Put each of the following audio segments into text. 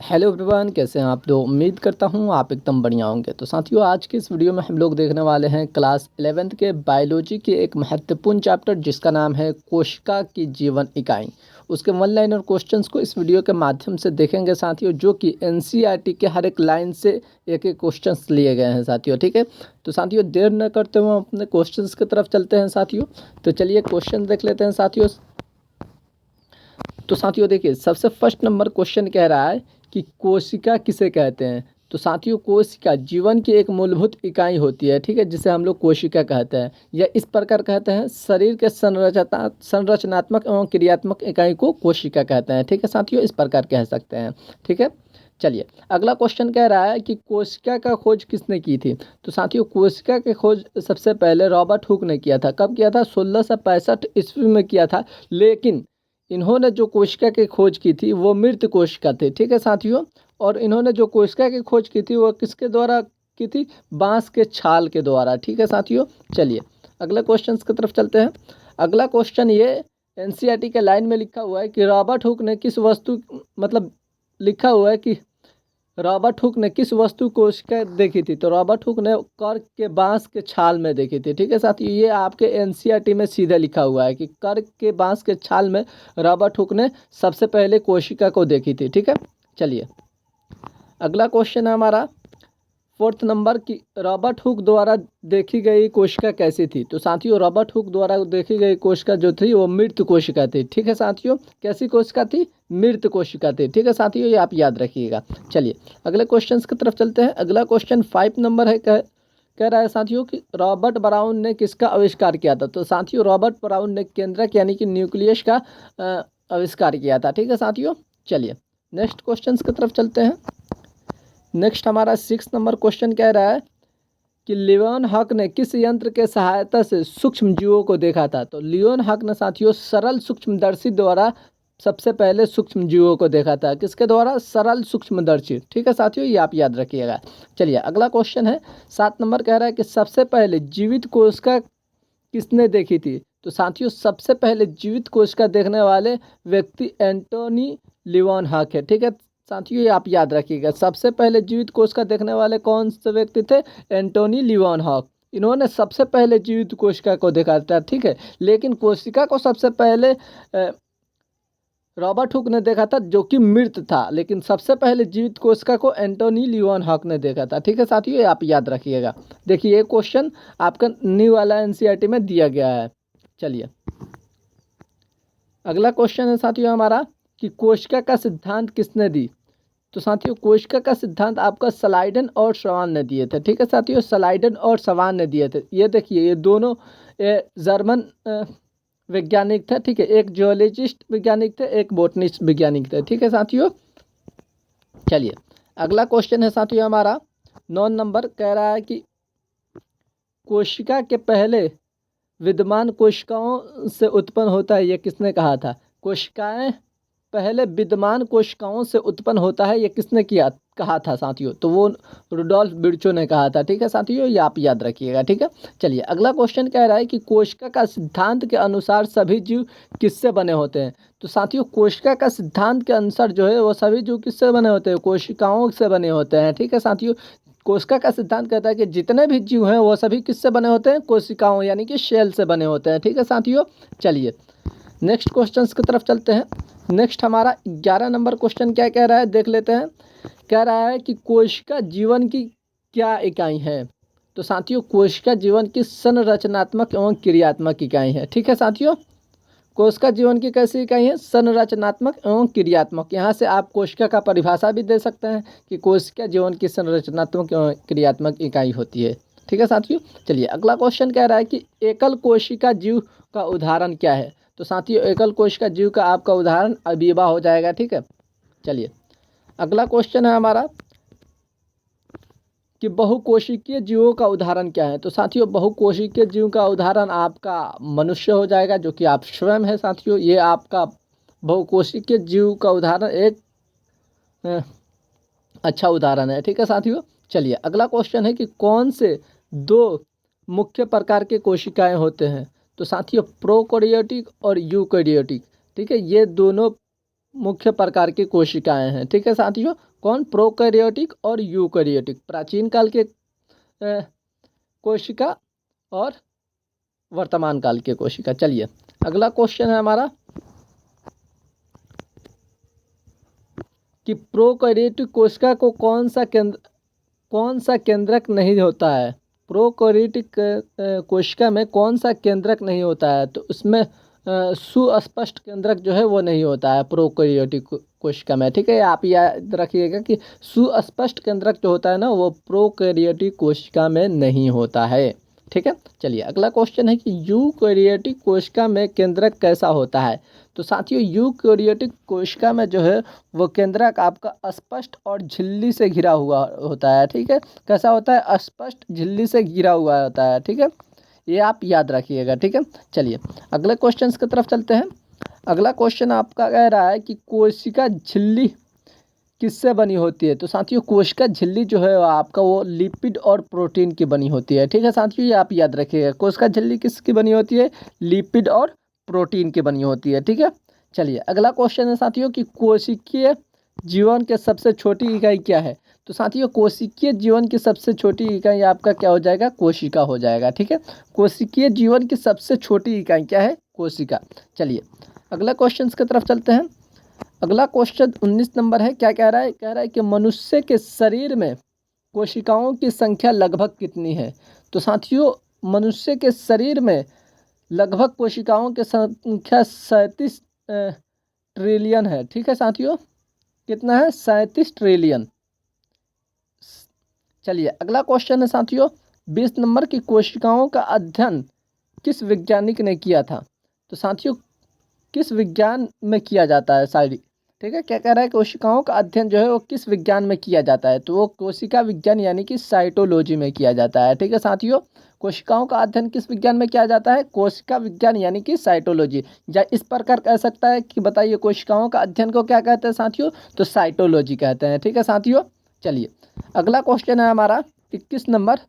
Hello everyone, कैसे हैं आप? तो उम्मीद करता हूँ आप एकदम बढ़िया होंगे। तो साथियों, आज की इस वीडियो में हम लोग देखने वाले हैं क्लास 11th के बायोलॉजी के एक महत्वपूर्ण चैप्टर जिसका नाम है कोशिका की जीवन इकाई। उसके वन लाइनर क्वेश्चंस को इस वीडियो के माध्यम से देखेंगे साथियों, जो कि एनसीईआरटी के हर एक लाइन से एक एक क्वेश्चंस लिए गए हैं साथियों। ठीक है, तो साथियों देर न करते हुए हम अपने क्वेश्चंस की तरफ चलते हैं साथियों। तो चलिए क्वेश्चन देख लेते हैं साथियों। तो साथियों देखिए, सबसे फर्स्ट नंबर क्वेश्चन कह रहा है कि कोशिका किसे कहते हैं। तो साथियों, कोशिका जीवन की एक मूलभूत इकाई होती है, ठीक है, जिसे हम लोग कोशिका कहते हैं। या इस प्रकार कहते हैं, शरीर के संरचनात्मक एवं क्रियात्मक इकाई को कोशिका कहते हैं। ठीक है साथियों, इस प्रकार कह सकते हैं। ठीक है, चलिए अगला क्वेश्चन कह रहा है कि कोशिका का खोज किसने की थी। तो साथियों, कोशिका की खोज सबसे पहले रॉबर्ट हुक ने किया था। कब किया था? 1665 ईस्वी में किया था। लेकिन इन्होंने जो कोशिका की खोज की थी वो मृत कोशिका थी। ठीक है साथियों, और इन्होंने जो कोशिका की खोज की थी वो किसके द्वारा की थी? बांस के छाल के द्वारा। ठीक है साथियों, चलिए अगले क्वेश्चन की तरफ चलते हैं। अगला क्वेश्चन ये एनसीईआरटी के लाइन में लिखा हुआ है कि रॉबर्ट हुक ने किस वस्तु लिखा हुआ है कि रॉबर्ट हुक ने किस वस्तु कोशिका देखी थी। तो रॉबर्ट हुक ने कर्क के बांस के छाल में देखी थी। ठीक है साथियों, ये आपके एनसीईआरटी में सीधे लिखा हुआ है कि कर्क के बांस के छाल में रॉबर्ट हुक ने सबसे पहले कोशिका को देखी थी। ठीक है, चलिए अगला क्वेश्चन है हमारा फोर्थ नंबर की, रॉबर्ट हुक द्वारा देखी गई कोशिका कैसी थी। तो साथियों, रॉबर्ट हुक द्वारा देखी गई कोशिका जो थी वो मृत कोशिका थी। ठीक है साथियों, कैसी कोशिका थी? मृत कोशिका थी। ठीक है साथियों, ये आप याद रखिएगा। चलिए अगले क्वेश्चन की तरफ चलते हैं। अगला क्वेश्चन 5 नंबर है, कह रहा है साथियों कि रॉबर्ट ब्राउन ने किसका आविष्कार किया था। तो साथियों, रॉबर्ट ब्राउन ने केंद्रक यानी कि न्यूक्लियस का आविष्कार किया था। ठीक है साथियों, चलिए नेक्स्ट क्वेश्चन की तरफ चलते हैं। नेक्स्ट हमारा 6 नंबर क्वेश्चन कह रहा है कि लियोन हक ने किस यंत्र के सहायता से सूक्ष्म जीवों को देखा था। तो लियोन हक ने साथियों सरल सूक्ष्मदर्शी द्वारा सबसे पहले सूक्ष्म जीवों को देखा था। किसके द्वारा? सरल सूक्ष्मदर्शी। ठीक है साथियों, ये आप याद रखिएगा। चलिए अगला क्वेश्चन है 7 नंबर, कह रहा है कि सबसे पहले जीवित कोशिका किसने देखी थी। तो साथियों, सबसे पहले जीवित कोशिका देखने वाले व्यक्ति एंटोनी लियोन हक है। ठीक है साथियों, ये आप याद रखिएगा। सबसे पहले जीवित कोशिका देखने वाले कौन से व्यक्ति थे? एंटोनी लियोन हक। इन्होंने सबसे पहले जीवित कोशिका को देखा था। ठीक है, लेकिन कोशिका को सबसे पहले रॉबर्ट हुक ने देखा था, जो कि मृत था। लेकिन सबसे पहले जीवित कोशिका को एंटोनी लियोन हक ने देखा था। ठीक है साथियों, ये आप याद रखिएगा। देखिए ये क्वेश्चन आपका न्यू वाला एनसीईआरटी में दिया गया है। चलिए अगला क्वेश्चन है साथियों हमारा कि कोशिका का सिद्धांत किसने दी। तो साथियों, कोशिका का सिद्धांत आपका स्लाइडन और श्वान ने दिए थे। ठीक है साथियों, स्लाइडन और श्वान ने दिए थे। ये देखिए, ये दोनों जर्मन वैज्ञानिक थे। ठीक है, एक जियोलॉजिस्ट वैज्ञानिक थे, एक बोटनिस्ट वैज्ञानिक थे। ठीक है साथियों, चलिए अगला क्वेश्चन है साथियों हमारा 9 नंबर, कह रहा है कि कोशिका के पहले विद्यमान कोशिकाओं से उत्पन्न होता है, ये किसने कहा था? कोशिकाएं पहले विद्यमान कोशिकाओं से उत्पन्न होता है, ये किसने कहा था साथियों? तो वो रुडोल्फ विर्चो ने कहा था। ठीक है साथियों, ये आप याद रखिएगा। ठीक है, चलिए अगला क्वेश्चन कह रहा है कि कोशिका का सिद्धांत के अनुसार सभी जीव किससे बने होते हैं। तो साथियों, कोशिका का सिद्धांत के अनुसार जो है वो सभी जीव किससे बने होते हैं? कोशिकाओं से बने होते हैं। ठीक है साथियों, कोशिका का सिद्धांत कहता है कि जितने भी जीव हैं वो सभी किससे बने होते हैं? कोशिकाओं यानी कि सेल से बने होते हैं। ठीक है साथियों, चलिए नेक्स्ट क्वेश्चन की तरफ चलते हैं। नेक्स्ट हमारा 11 नंबर क्वेश्चन क्या कह रहा है, देख लेते हैं। कह रहा है कि कोशिका जीवन की क्या इकाई है। तो साथियों, कोशिका जीवन की संरचनात्मक एवं क्रियात्मक इकाई है। ठीक है साथियों, कोशिका जीवन की कैसी इकाई है? संरचनात्मक एवं क्रियात्मक। यहाँ से आप कोशिका का परिभाषा भी दे सकते हैं कि कोशिका जीवन की संरचनात्मक एवं क्रियात्मक इकाई होती है। ठीक है साथियों, चलिए अगला क्वेश्चन कह रहा है कि एकल कोशिका जीव का उदाहरण क्या है। तो साथियों, एकल कोशिका जीव का आपका उदाहरण अमीबा हो जाएगा। ठीक है, चलिए अगला क्वेश्चन है हमारा कि बहुकोशिकीय जीवों का उदाहरण क्या है। तो साथियों, बहुकोशिकीय जीव का उदाहरण आपका मनुष्य हो जाएगा, जो कि आप स्वयं है साथियों। ये आपका बहुकोशिकीय जीव का उदाहरण एक अच्छा उदाहरण है। ठीक है साथियों, चलिए अगला क्वेश्चन है कि कौन से दो मुख्य प्रकार के कोशिकाएं होते हैं। तो साथियों, प्रोकैरियोटिक और यूकैरियोटिक। ठीक है, ये दोनों मुख्य प्रकार की कोशिकाएं हैं। ठीक है साथियों, कौन? प्रोकैरियोटिक और यूकैरियोटिक, प्राचीन काल के कोशिका और वर्तमान काल के कोशिका। चलिए अगला क्वेश्चन है हमारा कि प्रोकैरियोटिक कोशिका को कौन सा केंद्रक नहीं होता है? प्रोकैरियोटिक कोशिका में कौन सा केंद्रक नहीं होता है? तो उसमें सुस्पष्ट केंद्रक जो है वो नहीं होता है प्रोकैरियोटिक कोशिका में, ठीक है। आप याद रखिएगा कि सुस्पष्ट केंद्रक जो होता है ना वो प्रोकैरियोटिक कोशिका में नहीं होता है, ठीक है। चलिए अगला क्वेश्चन है कि यूकैरियोटिक कोशिका में केंद्रक कैसा होता है? तो साथियों यूकैरियोटिक कोशिका में जो है वो केंद्रक आपका स्पष्ट और झिल्ली से घिरा हुआ होता है, ठीक है। कैसा होता है? स्पष्ट झिल्ली से घिरा हुआ होता है, ठीक है। ये आप याद रखिएगा, ठीक है। चलिए अगले क्वेश्चन की तरफ चलते हैं। अगला क्वेश्चन आपका कह रहा है कि कोशिका झिल्ली किससे बनी होती है? तो साथियों कोशिका झिल्ली जो है आपका वो लिपिड और प्रोटीन की बनी होती है, ठीक है साथियों। ये आप याद रखिएगा, कोशिका झिल्ली किसकी बनी होती है? लिपिड और प्रोटीन की बनी होती है, ठीक है। चलिए अगला क्वेश्चन है साथियों कि कोशिकीय जीवन के सबसे छोटी इकाई क्या है? तो साथियों कोशिकीय जीवन की सबसे छोटी इकाई आपका क्या हो जाएगा? कोशिका हो जाएगा, ठीक है। कोशिकीय जीवन की सबसे छोटी इकाई क्या है? कोशिका। चलिए अगला क्वेश्चन की तरफ चलते हैं। अगला क्वेश्चन 19 नंबर है। क्या कह रहा है? कह रहा है कि मनुष्य के शरीर में कोशिकाओं की संख्या लगभग कितनी है? तो साथियों मनुष्य के शरीर में लगभग कोशिकाओं की संख्या 37 ट्रिलियन है, ठीक है साथियों। कितना है? 37 ट्रिलियन। चलिए अगला क्वेश्चन है साथियों 20 नंबर की कोशिकाओं का अध्ययन किस वैज्ञानिक ने किया था? तो साथियों किस विज्ञान में किया जाता है सारी, ठीक है। क्या कह रहा है? कोशिकाओं का अध्ययन जो है वो किस विज्ञान में किया जाता है? तो वो कोशिका विज्ञान यानी कि साइटोलॉजी में किया जाता है, ठीक है साथियों। कोशिकाओं का अध्ययन किस विज्ञान में किया जाता है? कोशिका विज्ञान यानी कि साइटोलॉजी। या इस प्रकार कह सकता है कि बताइए कोशिकाओं का अध्ययन को क्या कहते हैं साथियों? तो साइटोलॉजी कहते हैं, ठीक है साथियों। चलिए अगला क्वेश्चन है हमारा 21 नंबर।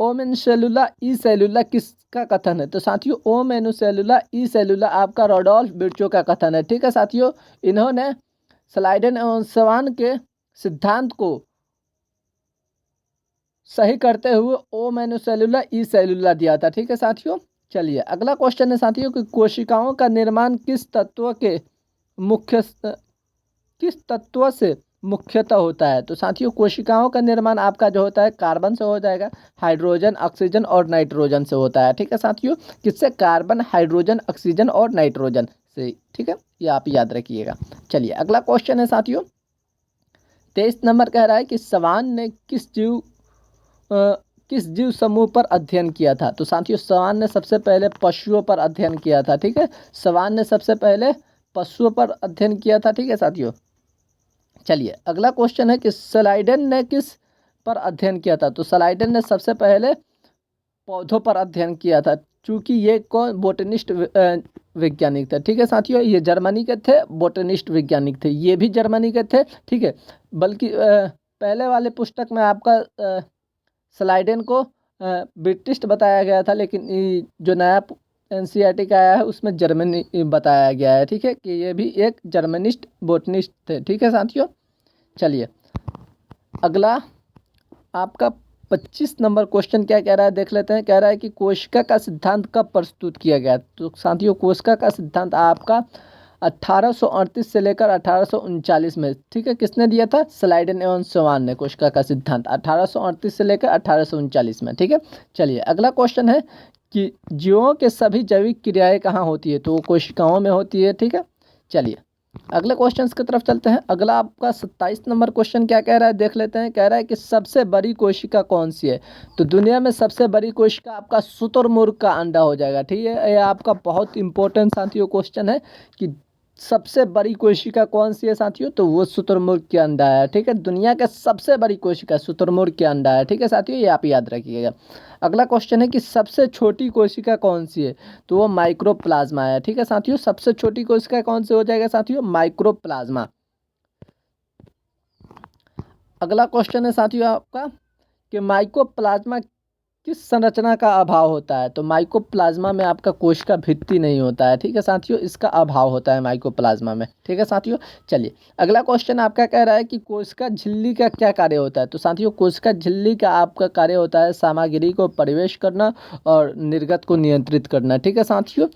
ओम एन सेलुला ई सेलुला किसका कथन है? तो साथियों ओम एनु सेलुला ई सेलुला आपका रोडोल्फ विर्चो का कथन है, ठीक है साथियों। इन्होंने स्लाइडेन एवं स्वान के सिद्धांत को सही करते हुए ओम एनु सेलुला ई सेलुला दिया था, ठीक है साथियों। चलिए अगला क्वेश्चन है साथियों कि कोशिकाओं का निर्माण किस तत्व से मुख्यतः होता है? तो साथियों कोशिकाओं का निर्माण आपका जो होता है कार्बन से हो जाएगा, हाइड्रोजन ऑक्सीजन और नाइट्रोजन से होता है, ठीक है साथियों। किससे? कार्बन, हाइड्रोजन, ऑक्सीजन और नाइट्रोजन से, ठीक है। ये आप याद रखिएगा। चलिए अगला क्वेश्चन है साथियों 23 नंबर कह रहा है कि सवान ने किस जीव समूह पर अध्ययन किया था? तो साथियों सवान ने सबसे पहले पशुओं पर अध्ययन किया था, ठीक है। सवान ने सबसे पहले पशुओं पर अध्ययन किया था, ठीक है साथियों। चलिए अगला क्वेश्चन है कि स्लाइडेन ने किस पर अध्ययन किया था? तो स्लाइडेन ने सबसे पहले पौधों पर अध्ययन किया था, चूँकि ये कौन? बोटनिस्ट वैज्ञानिक थे, ठीक है साथियों। ये जर्मनी के थे, बोटनिस्ट वैज्ञानिक थे, ये भी जर्मनी के थे, ठीक है। बल्कि पहले वाले पुस्तक में आपका स्लाइडेन को ब्रिटिश बताया गया था, लेकिन जो नया NCERT का आया है उसमें जर्मनी बताया गया है, ठीक है, कि ये भी एक जर्मनिस्ट बोटनिस्ट थे, ठीक है साथियों। चलिए अगला आपका 25 नंबर क्वेश्चन क्या कह रहा है देख लेते हैं। कह रहा है कि कोशिका का सिद्धांत कब प्रस्तुत किया गया? तो साथियों कोशिका का सिद्धांत आपका 1838 से लेकर 1839 में, ठीक है। किसने दिया था? स्लाइडेन एवं स्वान ने कोशिका का सिद्धांत 1838 से लेकर 1839 में, ठीक है। चलिए अगला क्वेश्चन है कि जीवों के सभी जैविक क्रियाएं कहाँ होती है? तो वो कोशिकाओं में होती है, ठीक है। चलिए अगले क्वेश्चन की तरफ चलते हैं। अगला आपका 27 नंबर क्वेश्चन क्या कह रहा है देख लेते हैं। कह रहा है कि सबसे बड़ी कोशिका कौन सी है? तो दुनिया में सबसे बड़ी कोशिका आपका शुतुरमुर्ग का अंडा हो जाएगा, ठीक है। ये आपका बहुत इंपॉर्टेंट साथियों क्वेश्चन है कि सबसे बड़ी कोशिका कौन सी है साथियों? तो वो शुतुरमुर्ग के अंडा है, ठीक है। दुनिया का सबसे बड़ी कोशिका शुतुरमुर्ग के अंडा है, ठीक है साथियों। ये आप याद रखिएगा। अगला क्वेश्चन है कि सबसे छोटी कोशिका कौन सी है? तो वो माइक्रोप्लाज्मा है, ठीक है साथियों। सबसे छोटी कोशिका कौन सी हो जाएगा साथियों? माइक्रोप्लाज्मा। अगला क्वेश्चन है साथियों आपका कि माइक्रोप्लाज्मा किस संरचना का अभाव होता है? तो माइकोप्लाज्मा में आपका कोशिका भित्ति नहीं होता है, ठीक है साथियों, इसका अभाव होता है माइकोप्लाज्मा में, ठीक है साथियों। चलिए अगला क्वेश्चन आपका कह रहा है कि कोशिका झिल्ली का क्या कार्य होता है? तो साथियों कोशिका झिल्ली का आपका कार्य होता है सामग्री को प्रवेश करना और निर्गत को नियंत्रित करना, ठीक है साथियों।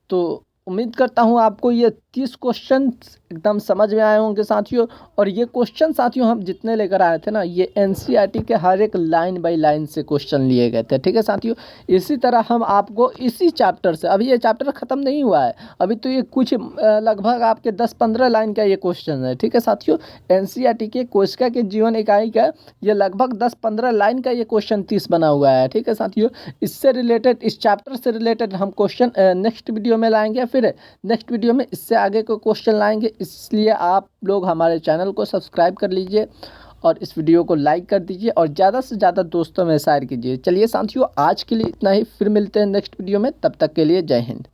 तो उम्मीद करता हूँ आपको ये 30 क्वेश्चन एकदम समझ में आए होंगे साथियों। और ये क्वेश्चन साथियों हम जितने लेकर आए थे ना, ये एनसीईआरटी के हर एक लाइन बाय लाइन से क्वेश्चन लिए गए थे, ठीक है साथियों। इसी तरह हम आपको इसी चैप्टर से, अभी ये चैप्टर ख़त्म नहीं हुआ है, अभी तो ये कुछ लगभग आपके 10-15 लाइन का ये क्वेश्चन है, ठीक है साथियों। एनसीईआरटी के कोशिका के जीवन इकाई का ये लगभग 10-15 लाइन का ये क्वेश्चन 30 बना हुआ है, ठीक है साथियों। इससे रिलेटेड, इस चैप्टर से रिलेटेड हम क्वेश्चन नेक्स्ट वीडियो में लाएंगे, फिर नेक्स्ट वीडियो में इससे आगे को क्वेश्चन लाएंगे। इसलिए आप लोग हमारे चैनल को सब्सक्राइब कर लीजिए और इस वीडियो को लाइक कर दीजिए और ज़्यादा से ज़्यादा दोस्तों में शेयर कीजिए। चलिए साथियों आज के लिए इतना ही, फिर मिलते हैं नेक्स्ट वीडियो में, तब तक के लिए जय हिंद।